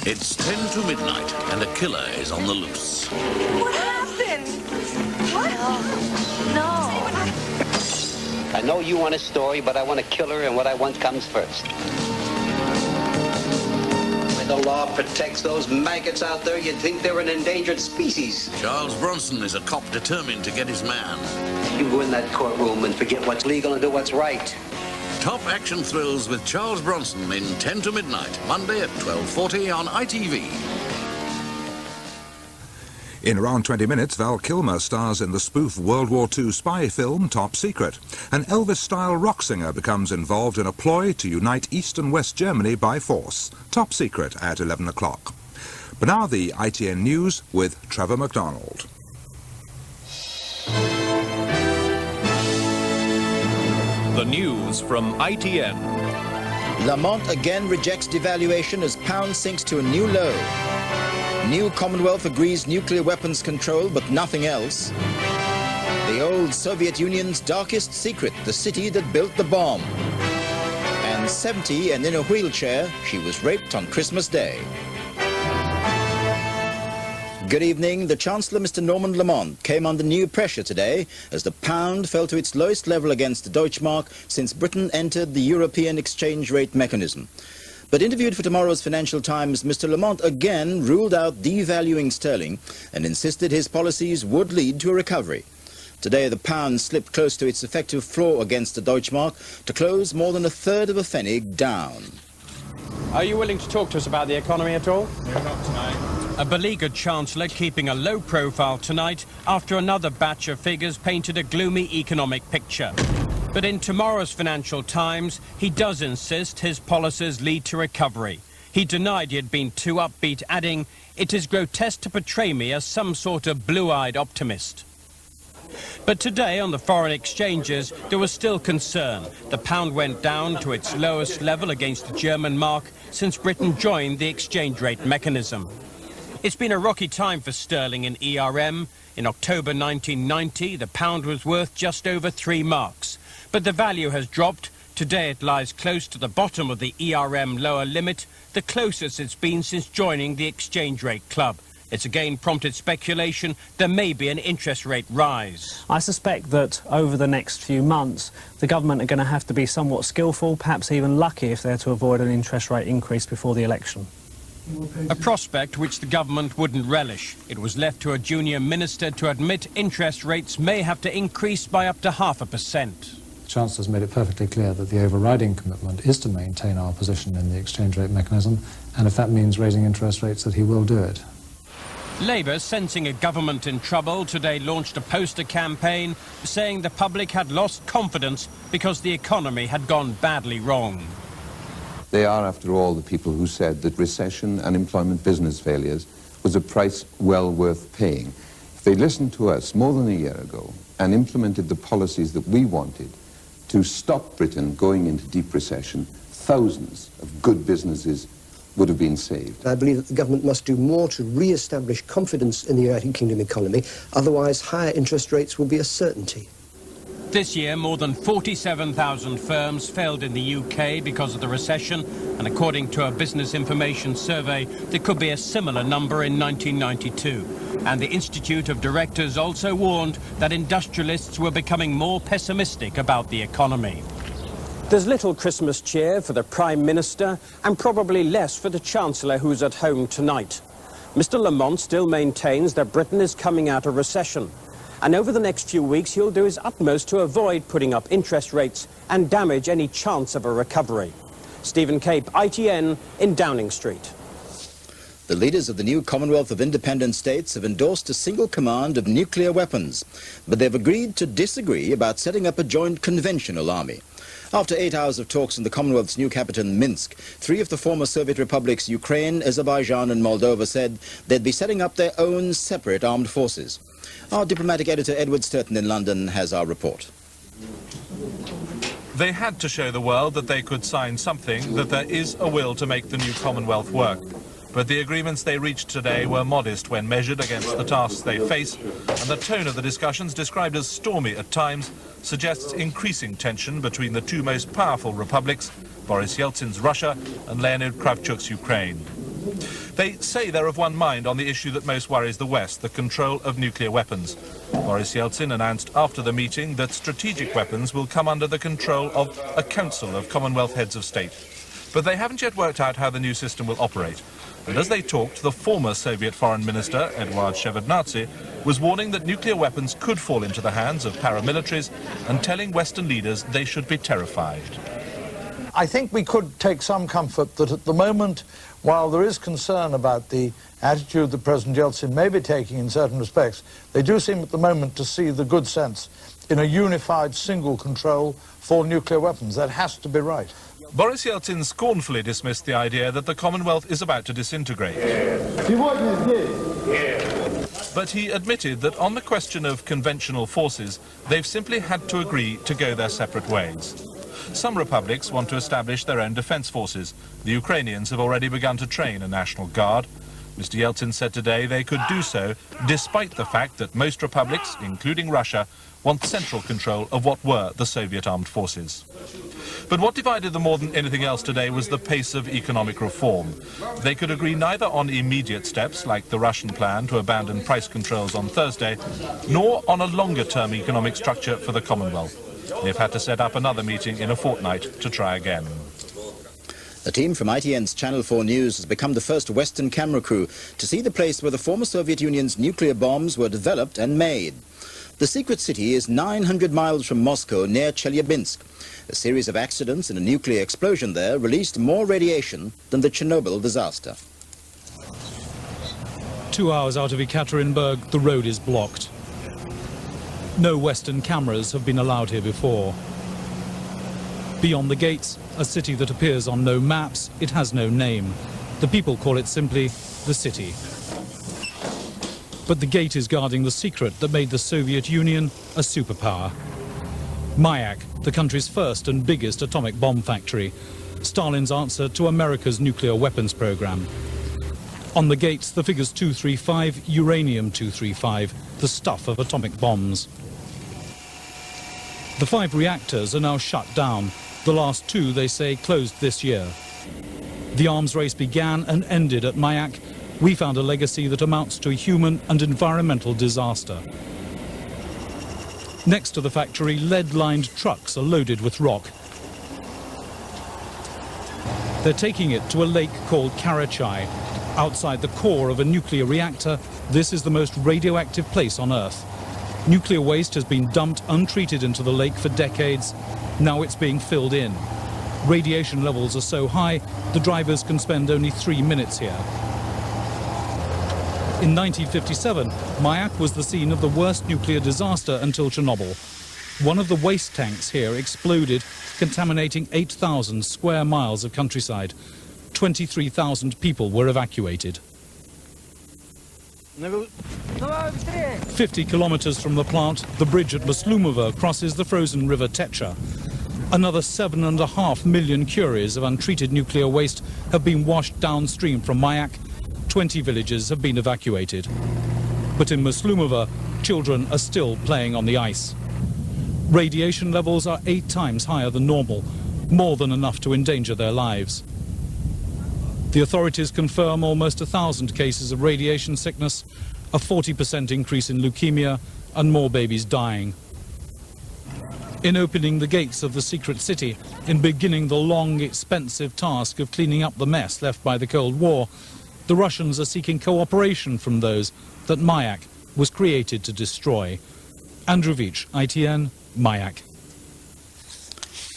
It's 10 to midnight and a killer is on the loose. What happened? What? No. I know you want a story, but I want a killer, and what I want comes first. When the law protects those maggots out there, you'd think they're an endangered species. Charles Bronson is a cop determined to get his man. You go in that courtroom and forget what's legal and do what's right. Top action thrills with Charles Bronson in 10 to midnight, Monday at 12:40 on ITV. In around 20 minutes, Val Kilmer stars in the spoof World War II spy film Top Secret. An Elvis-style rock singer becomes involved in a ploy to unite East and West Germany by force. Top Secret at 11 o'clock. But now the ITN News with Trevor McDonald. The news from ITN. Lamont again rejects devaluation as pound sinks to a new low. New Commonwealth agrees nuclear weapons control, but nothing else. The old Soviet Union's darkest secret, the city that built the bomb. And 70 and in a wheelchair, she was raped on Christmas Day. Good evening. The Chancellor, Mr. Norman Lamont, came under new pressure today as the pound fell to its lowest level against the Deutschmark since Britain entered the European exchange rate mechanism. But interviewed for tomorrow's Financial Times, Mr. Lamont again ruled out devaluing sterling and insisted his policies would lead to a recovery. Today, the pound slipped close to its effective floor against the Deutschmark to close more than a third of a pfennig down. Are you willing to talk to us about the economy at all? No, not tonight. A beleaguered Chancellor keeping a low profile tonight after another batch of figures painted a gloomy economic picture. But in tomorrow's Financial Times, he does insist his policies lead to recovery. He denied he had been too upbeat, adding, "It is grotesque to portray me as some sort of blue-eyed optimist." But today, on the foreign exchanges, there was still concern. The pound went down to its lowest level against the German mark since Britain joined the exchange rate mechanism. It's been a rocky time for sterling in ERM. In October 1990, the pound was worth just over 3 marks. But the value has dropped. Today it lies close to the bottom of the ERM lower limit, the closest it's been since joining the exchange rate club. It's again prompted speculation there may be an interest rate rise. I suspect that over the next few months, the government are going to have to be somewhat skillful, perhaps even lucky if they're to avoid an interest rate increase before the election. A prospect which the government wouldn't relish. It was left to a junior minister to admit interest rates may have to increase by up to 0.5%. The Chancellor's made it perfectly clear that the overriding commitment is to maintain our position in the exchange rate mechanism, and if that means raising interest rates, that he will do it. Labour, sensing a government in trouble, today launched a poster campaign saying the public had lost confidence because the economy had gone badly wrong. They are, after all, the people who said that recession, unemployment, business failures was a price well worth paying. If they listened to us more than a year ago and implemented the policies that we wanted to stop Britain going into deep recession, thousands of good businesses would have been saved. I believe that the government must do more to re-establish confidence in the United Kingdom economy, otherwise higher interest rates will be a certainty. This year, more than 47,000 firms failed in the UK because of the recession, and according to a business information survey, there could be a similar number in 1992. And the Institute of Directors also warned that industrialists were becoming more pessimistic about the economy. There's little Christmas cheer for the Prime Minister and probably less for the Chancellor, who's at home tonight. Mr. Lamont still maintains that Britain is coming out of recession. And over the next few weeks, he'll do his utmost to avoid putting up interest rates and damage any chance of a recovery. Stephen Cape, ITN, in Downing Street. The leaders of the new Commonwealth of Independent States have endorsed a single command of nuclear weapons, but they've agreed to disagree about setting up a joint conventional army. After 8 hours of talks in the Commonwealth's new capital, Minsk, 3 of the former Soviet republics, Ukraine, Azerbaijan and Moldova, said they'd be setting up their own separate armed forces. Our diplomatic editor, Edward STOURTON in London, has our report. They had to show the world that they could sign something, that there is a will to make the new Commonwealth work. But the agreements they reached today were modest when measured against the tasks they face, and the tone of the discussions, described as stormy at times, suggests increasing tension between the two most powerful republics, Boris Yeltsin's Russia and Leonid Kravchuk's Ukraine. They say they're of one mind on the issue that most worries the West, the control of nuclear weapons. Boris Yeltsin announced after the meeting that strategic weapons will come under the control of a council of Commonwealth heads of state. But they haven't yet worked out how the new system will operate. And as they talked, the former Soviet Foreign Minister, Eduard Shevardnadze, was warning that nuclear weapons could fall into the hands of paramilitaries and telling Western leaders they should be terrified. I think we could take some comfort that at the moment, while there is concern about the attitude that President Yeltsin may be taking in certain respects, they do seem at the moment to see the good sense in a unified single control for nuclear weapons. That has to be right. Boris Yeltsin scornfully dismissed the idea that the Commonwealth is about to disintegrate. But he admitted that on the question of conventional forces, they've simply had to agree to go their separate ways. Some republics want to establish their own defense forces. The Ukrainians have already begun to train a National Guard. Mr. Yeltsin said today they could do so despite the fact that most republics, including Russia, want central control of what were the Soviet armed forces. But what divided them more than anything else today was the pace of economic reform. They could agree neither on immediate steps, like the Russian plan to abandon price controls on Thursday, nor on a longer-term economic structure for the Commonwealth. They've had to set up another meeting in a fortnight to try again. A team from ITN's Channel 4 News has become the first Western camera crew to see the place where the former Soviet Union's nuclear bombs were developed and made. The secret city is 900 miles from Moscow, near Chelyabinsk. A series of accidents and a nuclear explosion there released more radiation than the Chernobyl disaster. 2 hours out of Ekaterinburg, the road is blocked. No Western cameras have been allowed here before. Beyond the gates, a city that appears on no maps, it has no name. The people call it simply the city. But the gate is guarding the secret that made the Soviet Union a superpower. Mayak, the country's first and biggest atomic bomb factory, Stalin's answer to America's nuclear weapons program. On the gates, the figures 235, uranium-235, the stuff of atomic bombs. The 5 reactors are now shut down. The last 2, they say, closed this year. The arms race began and ended at Mayak. We found a legacy that amounts to a human and environmental disaster. Next to the factory, lead-lined trucks are loaded with rock. They're taking it to a lake called Karachay. Outside the core of a nuclear reactor, this is the most radioactive place on Earth. Nuclear waste has been dumped untreated into the lake for decades. Now it's being filled in. Radiation levels are so high, the drivers can spend only 3 minutes here. In 1957, Mayak was the scene of the worst nuclear disaster until Chernobyl. One of the waste tanks here exploded, contaminating 8,000 square miles of countryside. 23,000 people were evacuated. 50 kilometers from the plant, the bridge at Maslumovo crosses the frozen river Techa. Another 7.5 million curies of untreated nuclear waste have been washed downstream from Mayak. 20 villages have been evacuated. But in Maslumovo, children are still playing on the ice. Radiation levels are 8 times higher than normal, more than enough to endanger their lives. The authorities confirm almost 1,000 cases of radiation sickness, a 40% increase in leukemia, and more babies dying. In opening the gates of the secret city, in beginning the long, expensive task of cleaning up the mess left by the Cold War, the Russians are seeking cooperation from those that Mayak was created to destroy. Andrew VEITCH, ITN, Mayak.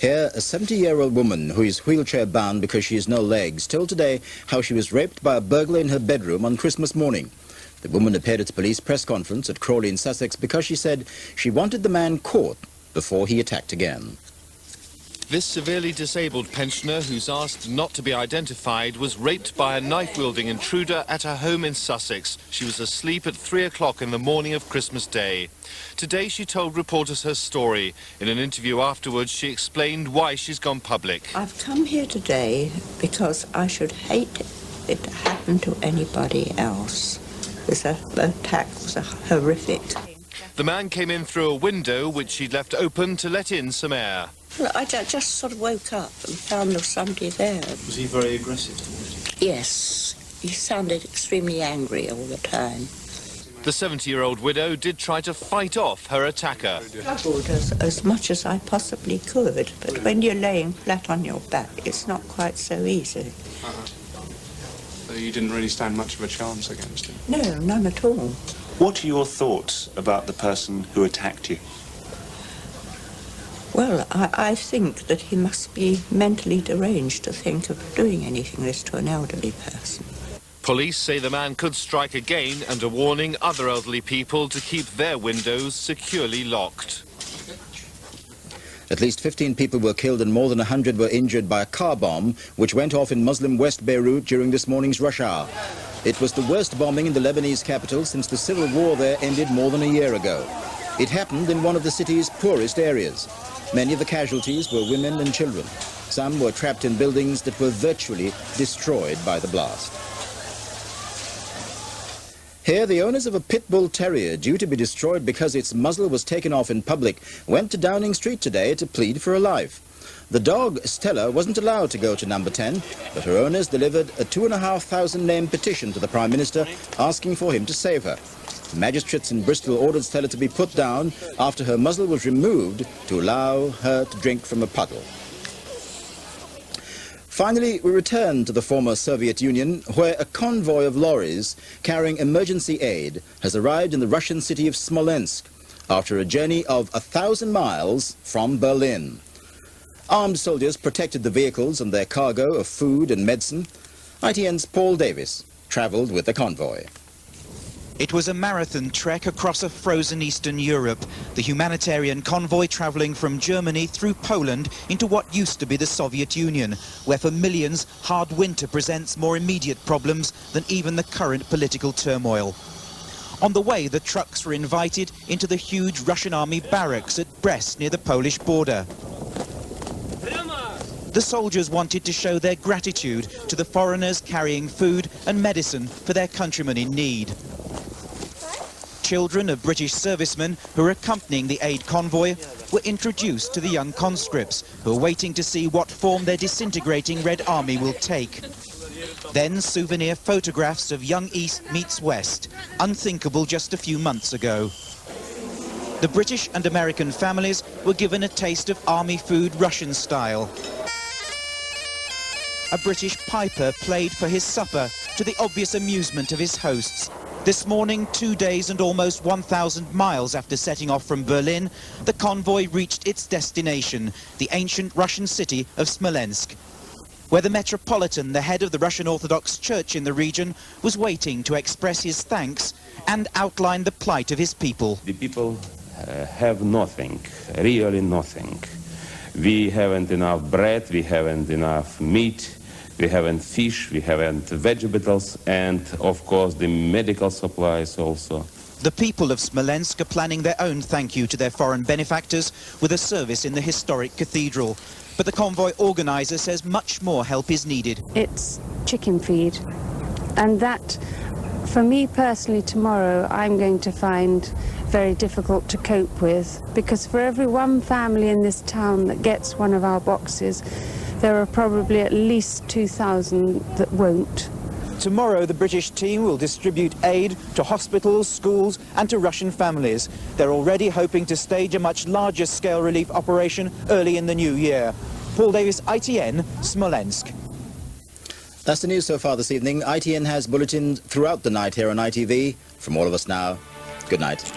Here, a 70-year-old woman who is wheelchair-bound because she has no legs told today how she was raped by a burglar in her bedroom on Christmas morning. The woman appeared at a police press conference at Crawley in Sussex because she said she wanted the man caught before he attacked again. This severely disabled pensioner, who's asked not to be identified, was raped by a knife-wielding intruder at her home in Sussex. She was asleep at 3 o'clock in the morning of Christmas Day. Today she told reporters her story. In an interview afterwards, she explained why she's gone public. I've come here today because I should hate it to happen to anybody else. This attack was horrific. The man came in through a window which she'd left open to let in some air. Well, I just sort of woke up and found there was somebody there. Was he very aggressive towards you? Yes, he sounded extremely angry all the time. The 70-year-old widow did try to fight off her attacker. I struggled as much as I possibly could, but when you're laying flat on your back, it's not quite so easy. So you didn't really stand much of a chance against him? No, none at all. What are your thoughts about the person who attacked you? Well, I think that he must be mentally deranged to think of doing anything this to an elderly person. Police say the man could strike again and are warning other elderly people to keep their windows securely locked. At least 15 people were killed and more than 100 were injured by a car bomb which went off in Muslim West Beirut during this morning's rush hour. It was the worst bombing in the Lebanese capital since the civil war there ended more than a year ago. It happened in one of the city's poorest areas. Many of the casualties were women and children. Some were trapped in buildings that were virtually destroyed by the blast. Here, the owners of a pit bull terrier due to be destroyed because its muzzle was taken off in public went to Downing Street today to plead for her life. The dog, Stella, wasn't allowed to go to number 10, but her owners delivered a 2,500-name petition to the Prime Minister asking for him to save her. Magistrates in Bristol ordered Stella to be put down after her muzzle was removed to allow her to drink from a puddle. Finally, we return to the former Soviet Union, where a convoy of lorries carrying emergency aid has arrived in the Russian city of Smolensk after a journey of 1,000 miles from Berlin. Armed soldiers protected the vehicles and their cargo of food and medicine. ITN's Paul Davies travelled with the convoy. It was a marathon trek across a frozen Eastern Europe, the humanitarian convoy travelling from Germany through Poland into what used to be the Soviet Union, where for millions hard winter presents more immediate problems than even the current political turmoil. On the way, the trucks were invited into the huge Russian army barracks at Brest near the Polish border. The soldiers wanted to show their gratitude to the foreigners carrying food and medicine for their countrymen in need. Children of British servicemen who were accompanying the aid convoy were introduced to the young conscripts who are waiting to see what form their disintegrating Red Army will take. Then souvenir photographs of young East meets West, unthinkable just a few months ago. The British and American families were given a taste of army food Russian style. A British piper played for his supper to the obvious amusement of his hosts. This morning, 2 days and almost 1,000 miles after setting off from Berlin, the convoy reached its destination, the ancient Russian city of Smolensk, where the Metropolitan, the head of the Russian Orthodox Church in the region, was waiting to express his thanks and outline the plight of his people. The people have nothing, really nothing. We haven't enough bread, we haven't enough meat, we haven't fish, we haven't vegetables, and of course the medical supplies also. The people of Smolensk are planning their own thank you to their foreign benefactors with a service in the historic cathedral. But the convoy organiser says much more help is needed. It's chicken feed, and that, for me personally, tomorrow I'm going to find very difficult to cope with, because for every one family in this town that gets one of our boxes, there are probably at least 2,000 that won't. Tomorrow the British team will distribute aid to hospitals, schools and to Russian families. They're already hoping to stage a much larger scale relief operation early in the new year. Paul Davies, ITN, Smolensk. That's the news so far this evening. ITN has bulletined throughout the night here on ITV. From all of us now, good night.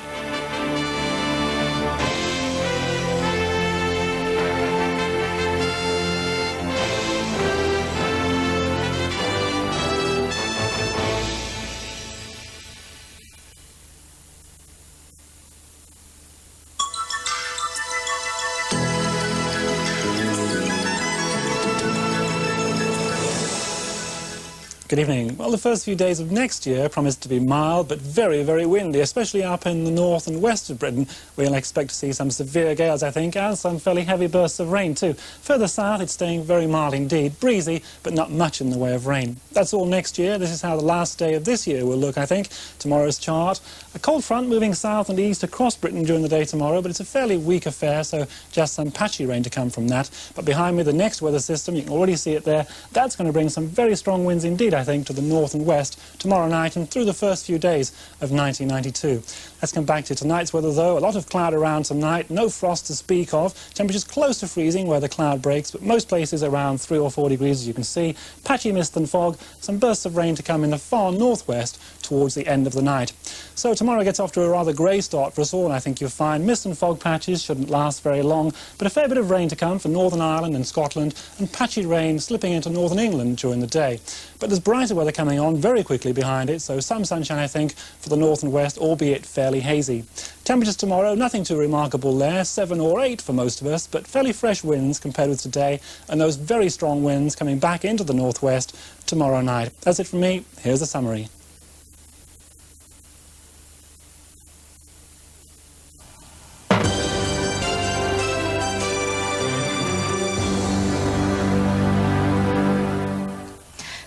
Good evening. Well, the first few days of next year promise to be mild but very, very windy, especially up in the north and west of Britain. We'll expect to see some severe gales, I think, and some fairly heavy bursts of rain too. Further south, it's staying very mild indeed, breezy, but not much in the way of rain. That's all next year. This is how the last day of this year will look, I think. Tomorrow's chart. A cold front moving south and east across Britain during the day tomorrow, but it's a fairly weak affair, so just some patchy rain to come from that. But behind me, the next weather system, you can already see it there. That's going to bring some very strong winds indeed, I think, to the north and west tomorrow night and through the first few days of 1992. Let's come back to tonight's weather, though. A lot of cloud around tonight, no frost to speak of. Temperatures close to freezing where the cloud breaks, but most places around 3 or 4 degrees, as you can see. Patchy mist and fog, some bursts of rain to come in the far northwest towards the end of the night. So tomorrow gets off to a rather grey start for us all, and I think you'll find mist and fog patches shouldn't last very long, but a fair bit of rain to come for Northern Ireland and Scotland, and patchy rain slipping into Northern England during the day. But there's brighter weather coming on very quickly behind it, so some sunshine, I think, for the north and west, albeit fairly hazy. Temperatures tomorrow, nothing too remarkable there, 7 or 8 for most of us, but fairly fresh winds compared with today, and those very strong winds coming back into the northwest tomorrow night. That's it from me. Here's the summary.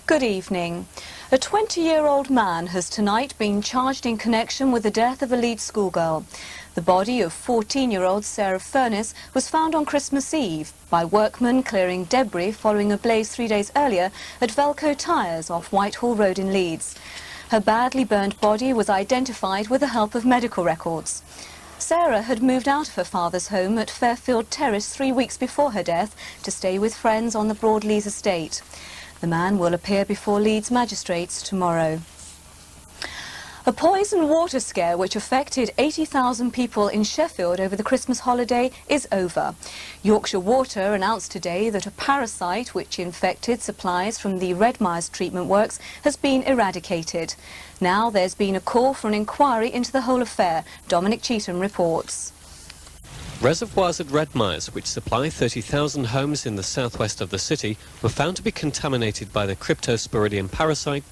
Good evening. A 20-year-old man has tonight been charged in connection with the death of a Leeds schoolgirl. The body of 14-year-old Sarah Furness was found on Christmas Eve by workmen clearing debris following a blaze 3 days earlier at Velco Tyres off Whitehall Road in Leeds. Her badly burnt body was identified with the help of medical records. Sarah had moved out of her father's home at Fairfield Terrace 3 weeks before her death to stay with friends on the Broadleys estate. The man will appear before Leeds magistrates tomorrow. A poison water scare which affected 80,000 people in Sheffield over the Christmas holiday is over. Yorkshire Water announced today that a parasite which infected supplies from the Redmires treatment works has been eradicated. Now there's been a call for an inquiry into the whole affair. Dominic Cheetham reports. Reservoirs at Redmires, which supply 30,000 homes in the southwest of the city, were found to be contaminated by the Cryptosporidium parasite